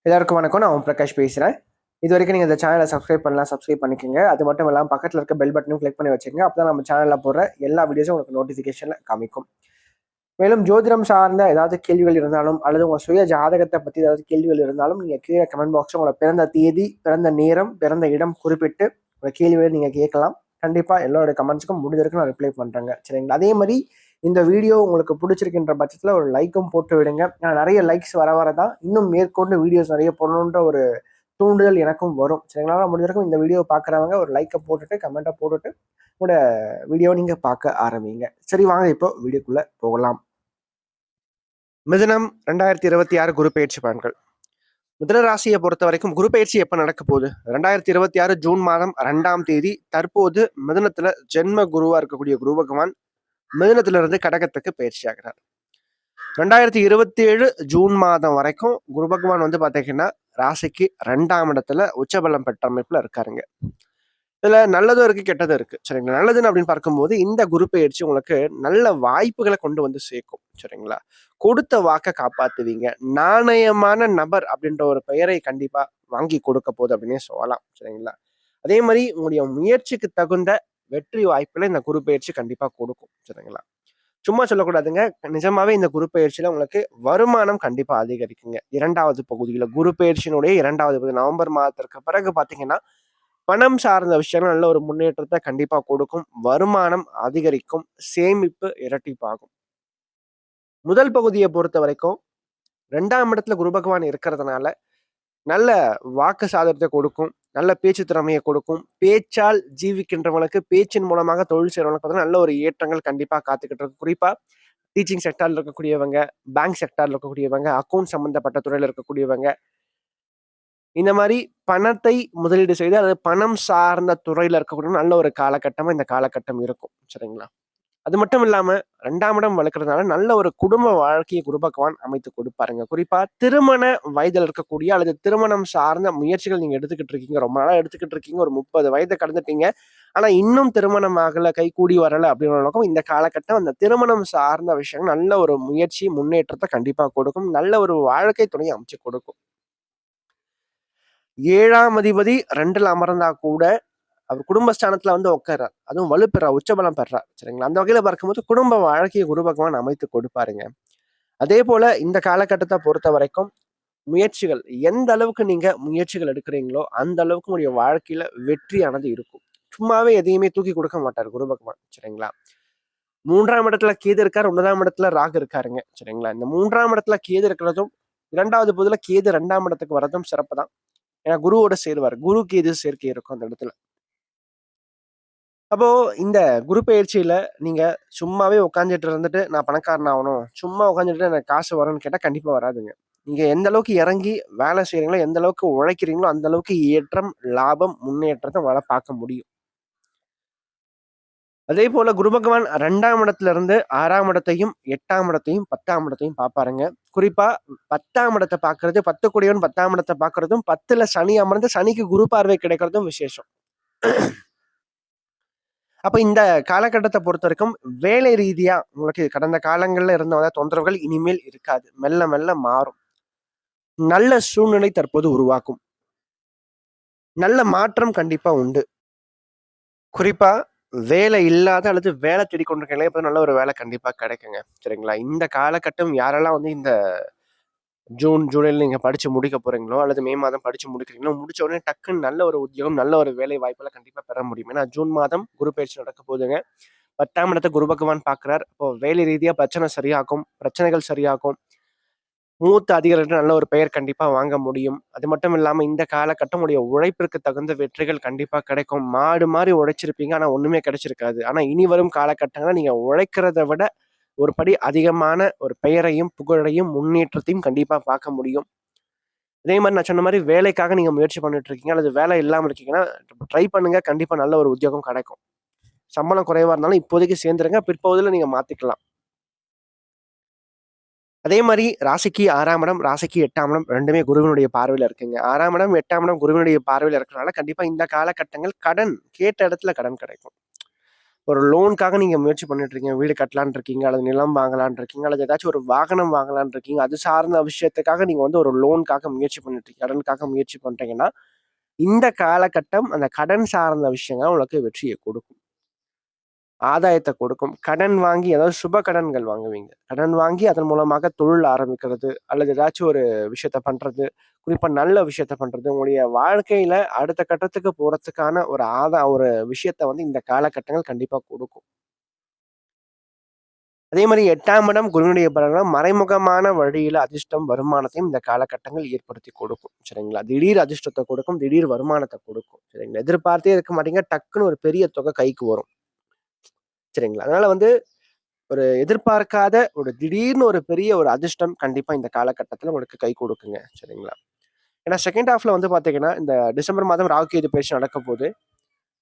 எல்லாருக்கும் வணக்கம். நான் ஓம் பிரகாஷ் பேசுகிறேன். இது வரைக்கும் நீங்கள் இந்த சேனலை சப்ஸ்கிரைப் பண்ணலாம், சப்ஸ்கிரைப் பண்ணிக்கோங்க. அது மட்டும் இல்லாமல் பக்கத்தில் இருக்க பெல் பட்டனும் கிளிக் பண்ணி வச்சுக்கோங்க. அப்போ தான் நம்ம சேனலில் போடுற எல்லா வீடியோஸும் உங்களுக்கு நோட்டிஃபிகேஷனில் காமிக்கும். மேலும் ஜோதிடம் சார்ந்த ஏதாவது கேள்விகள் இருந்தாலும் அல்லது உங்கள் சுய ஜாதகத்தை பற்றி ஏதாவது கேள்விகள் இருந்தாலும் நீங்கள் கீழே கமெண்ட் பாக்ஸில் உங்களோட பிறந்த தேதி, பிறந்த நேரம், பிறந்த இடம் குறிப்பிட்டு உங்கள் கேள்விகளை நீங்கள் கேட்கலாம். கண்டிப்பாக எல்லோருடைய கமெண்ட்ஸுக்கும் முடிஞ்ச வரைக்கும் நான் ரிப்ளை பண்ணுறேங்க. சரிங்களா? அதே மாதிரி இந்த வீடியோ உங்களுக்கு பிடிச்சிருக்கின்ற பட்சத்தில் ஒரு லைக்கும் போட்டு விடுங்க. நிறைய லைக்ஸ் வர தான் இன்னும் மேற்கொண்டு வீடியோஸ் நிறைய போடணுன்ற ஒரு தூண்டுதல் எனக்கும் வரும். சரிங்களா? முடிஞ்சிருக்கும் இந்த வீடியோ பார்க்குறவங்க ஒரு லைக்கை போட்டுட்டு கமெண்ட்டை போட்டுட்டு உங்களோட வீடியோ நீங்கள் பார்க்க ஆரம்பிங்க. சரி, வாங்க இப்போ வீடியோக்குள்ளே போகலாம். மிதுனம் 2026 குரு பயிற்சி பலன்கள். மிதுன ராசியை பொறுத்த வரைக்கும் குரு பயிற்சி எப்போ நடக்க போகுது? 2026 ஜூன் மாதம் 2ஆம் தேதி தற்போது மிதுனத்துல ஜென்ம குருவா இருக்கக்கூடிய குரு பகவான் மிதுனத்திலிருந்து கடகத்துக்கு பயிற்சி ஆகிறார். 2027 ஜூன் மாதம் வரைக்கும் குரு பகவான் பாத்தீங்கன்னா ராசிக்கு 2ஆம் இடத்துல உச்சபலம் பெற்ற அமைப்புல இருக்காருங்க. இதுல நல்லதும் இருக்கு, கெட்டதும் இருக்கு. சரிங்களா? நல்லதுன்னு அப்படின்னு பார்க்கும்போது இந்த குரு பயிற்சி உங்களுக்கு நல்ல வாய்ப்புகளை கொண்டு வந்து சேர்க்கும். சரிங்களா? கொடுத்த வாக்க காப்பாத்துவீங்க. நாணயமான நபர் அப்படின்ற ஒரு பெயரை கண்டிப்பா வாங்கி கொடுக்க போகுது அப்படின்னே சொல்லலாம். சரிங்களா? அதே மாதிரி உங்களுடைய முயற்சிக்கு தகுந்த வெற்றி வாய்ப்புகளை இந்த குரு பயிற்சி கண்டிப்பா கொடுக்கும். சரிங்களா? சும்மா சொல்லக்கூடாதுங்க. நிஜமாவே இந்த குரு பயிற்சியில உங்களுக்கு வருமானம் கண்டிப்பா அதிகரிக்குங்க. 2வது பகுதியில குரு பயிற்சியினுடைய 2வது பகுதி நவம்பர் மாதத்திற்கு பிறகு பாத்தீங்கன்னா பணம் சார்ந்த விஷயங்கள் நல்ல ஒரு முன்னேற்றத்தை கண்டிப்பா கொடுக்கும். வருமானம் அதிகரிக்கும். சேமிப்பு இரட்டிப்பாகும். முதல் பகுதியை பொறுத்த வரைக்கும் 2ஆம் இடத்துல குரு பகவான் இருக்கிறதுனால நல்ல வாக்கு சாதனத்தை கொடுக்கும். நல்ல பேச்சு திறமையை கொடுக்கும். பேச்சால் ஜீவிக்கின்றவங்களுக்கு, பேச்சின் மூலமாக தொழில் செய்யறவங்களுக்கு நல்ல ஒரு ஏற்றங்கள் கண்டிப்பா காத்துக்கிட்டு இருக்கு. குறிப்பா டீச்சிங் செக்டார்ல இருக்கக்கூடியவங்க, பேங்க் செக்டார்ல இருக்கக்கூடியவங்க, அக்கௌண்ட் சம்பந்தப்பட்ட துறையில இருக்கக்கூடியவங்க, இந்த மாதிரி பணத்தை முதலீடு செய்து அது பணம் சார்ந்த துறையில இருக்கக்கூடிய நல்ல ஒரு காலகட்டமா இந்த காலகட்டம் இருக்கும். சரிங்களா? அது மட்டும் இல்லாம 2ஆம் இடம் வளர்க்கறதுனால நல்ல ஒரு குடும்ப வாழ்க்கையை குரு பகவான் அமைத்து கொடுப்பாருங்க. குறிப்பா திருமண வயதில் இருக்கக்கூடிய அல்லது திருமணம் சார்ந்த முயற்சிகள் நீங்க எடுத்துக்கிட்டு இருக்கீங்க, ரொம்ப நாளா எடுத்துக்கிட்டு இருக்கீங்க, ஒரு 30 வயதை கடந்துட்டீங்க, ஆனா இன்னும் திருமணம் ஆகல, கை கூடி வரல அப்படின்னு இந்த காலகட்டம் அந்த திருமணம் சார்ந்த விஷயம் நல்ல ஒரு முயற்சி முன்னேற்றத்தை கண்டிப்பா கொடுக்கும். நல்ல ஒரு வாழ்க்கை துணையை அமைச்சு கொடுக்கும். 7ஆம் அதிபதி 2ல அமர்ந்தா கூட அவர் குடும்பஸ்தானத்துல உட்கார்றார். அதுவும் வலுப்பெறார், உச்சபலம் பெறார். சரிங்களா? அந்த வகையில பார்க்கும்போது குடும்ப வாழ்க்கையை குரு பகவான் அமைத்து கொடுப்பாருங்க. அதே போல இந்த காலகட்டத்தை பொறுத்த வரைக்கும் முயற்சிகள் எந்த அளவுக்கு நீங்க முயற்சிகள் எடுக்கிறீங்களோ அந்த அளவுக்கு உங்களுடைய வாழ்க்கையில வெற்றியானது இருக்கும். சும்மாவே எதையுமே தூக்கி கொடுக்க மாட்டார் குரு பகவான். சரிங்களா? 3ஆம் இடத்துல கேது இருக்காரு, 9ஆம் இடத்துல ராகு இருக்காருங்க. சரிங்களா? இந்த 3ஆம் இடத்துல கேது இருக்கிறதும் 2வது பகுதியில கேது 2ஆம் இடத்துக்கு வரதும் சிறப்பு தான். ஏன்னா குருவோட சேருவார். குரு கேது சேர்க்கை இருக்கும் அந்த இடத்துல. அப்போ இந்த குரு பயிற்சியில நீங்க சும்மாவே உட்காந்துட்டு இருந்துட்டு நான் பணக்காரன் ஆகணும், சும்மா உட்காந்துட்டு எனக்கு காசு வரும்னு கேட்டா கண்டிப்பா வராதுங்க. நீங்க எந்த அளவுக்கு இறங்கி வேலை செய்யறீங்களோ, எந்த அளவுக்கு உழைக்கிறீங்களோ அந்த அளவுக்கு ஏற்றம், லாபம், முன்னேற்றத்தை உங்களால பார்க்க முடியும். அதே போல குரு பகவான் 2ஆம் இடத்துல இருந்து 6ஆம் இடத்தையும், 8ஆம் இடத்தையும், 10ஆம் இடத்தையும் பார்ப்பாருங்க. குறிப்பா 10ஆம் இடத்தை பார்க்கறது, 10 கூடியவன் 10ஆம் இடத்தை பார்க்கறதும், 10ல சனி அமர்ந்து சனிக்கு குரு பார்வை கிடைக்கிறதும் விசேஷம். அப்ப இந்த காலகட்டத்தை பொறுத்த வரைக்கும் வேலை ரீதியா உங்களுக்கு கடந்த காலங்கள்ல இருந்த தொந்தரவுகள் இனிமேல் இருக்காது. மெல்ல மெல்ல மாறும். நல்ல சூழ்நிலை தற்போது உருவாக்கும். நல்ல மாற்றம் கண்டிப்பா உண்டு. குறிப்பா வேலை இல்லாத அல்லது வேலை தேடிக் கொண்டிருக்கீங்களே, இப்ப நல்ல ஒரு வேலை கண்டிப்பா கிடைக்குங்க. சரிங்களா? இந்த காலகட்டம் யாரெல்லாம் இந்த ஜூன், ஜூலைல நீங்க படிச்சு முடிக்க போறீங்களோ, அல்லது மே மாதம் படிச்சு முடிக்கிறீங்களோ, முடிச்ச உடனே டக்குன்னு நல்ல ஒரு உத்தியோகம், நல்ல ஒரு வேலை வாய்ப்புல கண்டிப்பா பெற முடியும். ஏன்னா ஜூன் மாதம் குரு பயிற்சி நடக்க போகுதுங்க. 10ஆம் இடத்தை குரு பகவான் பார்க்கிறார். அப்போ வேலை ரீதியா பிரச்சனை சரியாகும், பிரச்சனைகள் சரியாகும். மூத்த அதிகாரிகள் நல்ல ஒரு பெயர் கண்டிப்பா வாங்க முடியும். அது மட்டும் இல்லாம இந்த காலகட்டம் உடைய உழைப்பிற்கு தகுந்த வெற்றிகள் கண்டிப்பா கிடைக்கும். மாடு மாறி உழைச்சிருப்பீங்க, ஆனா ஒண்ணுமே கிடைச்சிருக்காது. ஆனா இனி வரும் காலகட்டங்கள்ல நீங்க உழைக்கிறத விட ஒரு படி அதிகமான ஒரு பெயரையும், புகழையும், முன்னேற்றத்தையும் கண்டிப்பா பார்க்க முடியும். அதே மாதிரி நான் சொன்ன மாதிரி வேலைக்காக நீங்க முயற்சி பண்ணிட்டு இருக்கீங்க, அல்லது வேலை இல்லாம இருக்கீங்கன்னா ட்ரை பண்ணுங்க. கண்டிப்பா நல்ல ஒரு உத்தியோகம் கிடைக்கும். சம்பளம் குறைவா இருந்தாலும் இப்போதைக்கு சேர்ந்துருங்க. பிற்பகுதியில நீங்க மாத்திக்கலாம். அதே மாதிரி ராசிக்கு 6ஆம் இடம், ராசிக்கு 8ஆம் இடம் 2மே குருவினுடைய பார்வையில இருக்குங்க. 6ஆம் இடம், 8ஆம் இடம் குருவினுடைய பார்வையில இருக்கிறனால கண்டிப்பா இந்த காலகட்டங்கள் கடன் கேட்ட இடத்துல கடன் கிடைக்கும். ஒரு லோனுக்காக நீங்க முயற்சி பண்ணிட்டு இருக்கீங்க. வீடு கட்டலான்னு இருக்கீங்க, அல்லது நிலம் வாங்கலான்னு இருக்கீங்க, அல்லது ஏதாச்சும் ஒரு வாகனம் வாங்கலான்னு இருக்கீங்க. அது சார்ந்த விஷயத்துக்காக நீங்க வந்து ஒரு லோனுக்காக முயற்சி பண்ணிட்டு இருக்கீங்க. கடனுக்காக முயற்சி பண்றீங்கன்னா, இந்த காலகட்டம் அந்த கடன் சார்ந்த விஷயங்கள் உங்களுக்கு வெற்றியை கொடுக்கும். ஆதாயத்த கொடுக்கும். கடன் வாங்கி அதாவது சுப கடன்கள் வாங்குவீங்க. கடன் வாங்கி அதன் மூலமாக தொழில் ஆரம்பிக்கிறது, அல்லது ஏதாச்சும் ஒரு விஷயத்த பண்றது, குறிப்பா நல்ல விஷயத்த பண்றது, உங்களுடைய வாழ்க்கையில அடுத்த கட்டத்துக்கு போறதுக்கான ஒரு விஷயத்த வந்து இந்த காலகட்டங்கள் கண்டிப்பா கொடுக்கும். அதே மாரி 8ஆம் இடம் குருவினுடைய பலன்கள் மறைமுகமான வழியில அதிர்ஷ்டம், வருமானத்தையும் இந்த காலகட்டங்கள் ஏற்படுத்தி கொடுக்கும். சரிங்களா? திடீர் அதிர்ஷ்டத்த கொடுக்கும், திடீர் வருமானத்த கொடுக்கும். சரிங்களா? எதிர்பார்த்தே இருக்க மாட்டீங்க. டக்குன்னு ஒரு பெரிய தொகை கைக்கு வரும். சரிங்களா? அதனால வந்து ஒரு எதிர்பார்க்காத ஒரு திடீர்னு ஒரு பெரிய ஒரு அதிர்ஷ்டம் கண்டிப்பா இந்த காலகட்டத்தில உங்களுக்கு கை கொடுக்குங்க. சரிங்களா? ஏன்னா செகண்ட் ஹால்ஃப்ல வந்து பார்த்தீங்கன்னா, இந்த டிசம்பர் மாதம் ராகு கேது பயிற்சி நடக்கப்போது.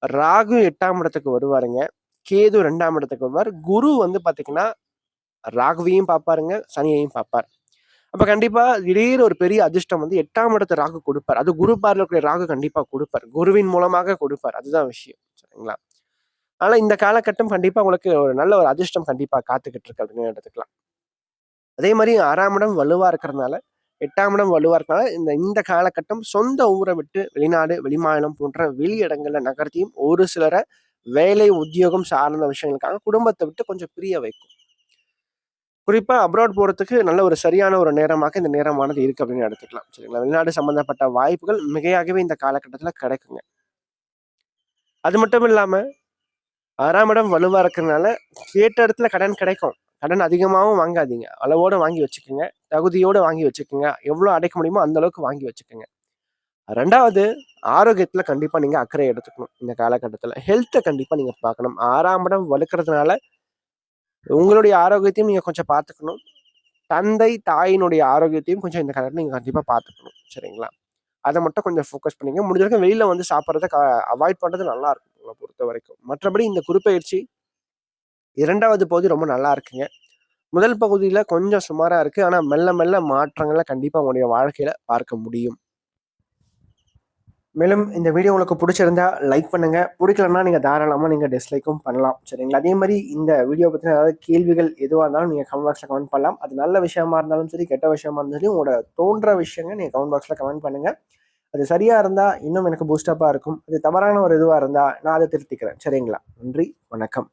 ராகு 8ஆம் இடத்துக்கு வருவாருங்க. கேது 2ஆம் இடத்துக்கு வருவார். குரு வந்து பார்த்தீங்கன்னா, ராகுவையும் பார்ப்பாருங்க, சனியையும் பார்ப்பார். அப்ப கண்டிப்பா திடீர் ஒரு பெரிய அதிர்ஷ்டம் வந்து 8ஆம் இடத்த ராகு குடுப்பார். அது குரு பார்வையில இருக்கக்கூடிய ராகு கண்டிப்பா குடுப்பார். குருவின் மூலமாக குடுப்பார். அதுதான் விஷயம். சரிங்களா? ஆனா இந்த காலகட்டம் கண்டிப்பா உங்களுக்கு ஒரு நல்ல ஒரு அதிர்ஷ்டம் கண்டிப்பா காத்துக்கிட்டு இருக்கு அப்படின்னு எடுத்துக்கலாம். அதே மாரி 6ஆம் இடம் வலுவா இருக்கிறதுனால, 8ஆம் இடம் வலுவா இருக்கனால, இந்த இந்த காலகட்டம் சொந்த ஊர விட்டு வெளிநாடு, வெளிமாநிலம் போன்ற வெளி இடங்கள்ல நகர்த்தியும் ஒரு சிலர வேலை, உத்தியோகம் சார்ந்த விஷயங்களுக்காக குடும்பத்த விட்டு கொஞ்சம் பிரிய வைக்கும். குறிப்பா அப்ராட் போறதுக்கு நல்ல ஒரு சரியான ஒரு நேரமாக இந்த நேரமானது இருக்கு அப்படின்னு எடுத்துக்கலாம். சரிங்களா? வெளிநாடு சம்பந்தப்பட்ட வாய்ப்புகள் மிகையாகவே இந்த காலகட்டத்தில கிடைக்குங்க. அது மட்டும் இல்லாம 6ஆம் இடம் வலுவா இருக்கிறனால, கேட்ட இடத்துல கடன் கிடைக்கும். கடன் அதிகமாவும் வாங்காதீங்க. அளவோட வாங்கி வச்சுக்கங்க. தகுதியோட வாங்கி வச்சுக்கங்க. எவ்வளோ அடைக்க முடியுமோ அந்த அளவுக்கு வாங்கி வச்சுக்கங்க. 2வது ஆரோக்கியத்துல கண்டிப்பா நீங்க அக்கறை எடுத்துக்கணும். இந்த காலகட்டத்தில. ஹெல்த்த கண்டிப்பா நீங்க பார்க்கணும். 6ஆம் இடம் வலுக்கிறதுனால, உங்களுடைய ஆரோக்கியத்தையும் நீங்க கொஞ்சம் பார்த்துக்கணும். தந்தை, தாயினுடைய ஆரோக்கியத்தையும் கொஞ்சம் இந்த காலத்துல நீங்க கண்டிப்பா பார்த்துக்கணும். சரிங்களா? அத மட்டும் கொஞ்சம் ஃபோக்கஸ் பண்ணீங்க. முடிஞ்ச வரைக்கும் வெளியில வந்து சாப்பிடுறத அவாய்ட் பண்றது நல்லா இருக்கும். உங்கள பொறுத்தவரைக்கும். மற்றபடி இந்த குருப்பெயர்ச்சி 2வது பகுதி ரொம்ப நல்லா இருக்குங்க. முதல் பகுதியில கொஞ்சம் சுமாரா இருக்கு. ஆனா மெல்ல மெல்ல மாற்றங்கள கண்டிப்பா உங்களுடைய வாழ்க்கையில பார்க்க முடியும். மேலும் இந்த வீடியோ உங்களுக்கு புடிச்சிருந்தா லைக் பண்ணுங்க. புடிக்கலன்னா நீங்க தாராளமா நீங்க டிஸ்லைக்கும் பண்ணலாம். சரிங்களா? அதே மாரி இந்த வீடியோ பத்தின ஏதாவது கேள்விகள் எதுவா இருந்தாலும் நீங்க கமெண்ட் பாக்ஸ்ல கமெண்ட் பண்ணலாம். அது நல்ல விஷயமா இருந்தாலும் சரி, கெட்ட விஷயமா இருந்தாலும் சரி, உங்களோட தோன்ற விஷயங்கள் நீங்க கமெண்ட் பாக்ஸ்ல கமெண்ட் பண்ணுங்க. அது சரியா இருந்தா இன்னும் எனக்கு பூஸ்டப்பா இருக்கும். அது தவறான ஒரு இதுவா இருந்தா நான் அத திருத்திக்கிறேன். சரிங்களா? நன்றி. வணக்கம்.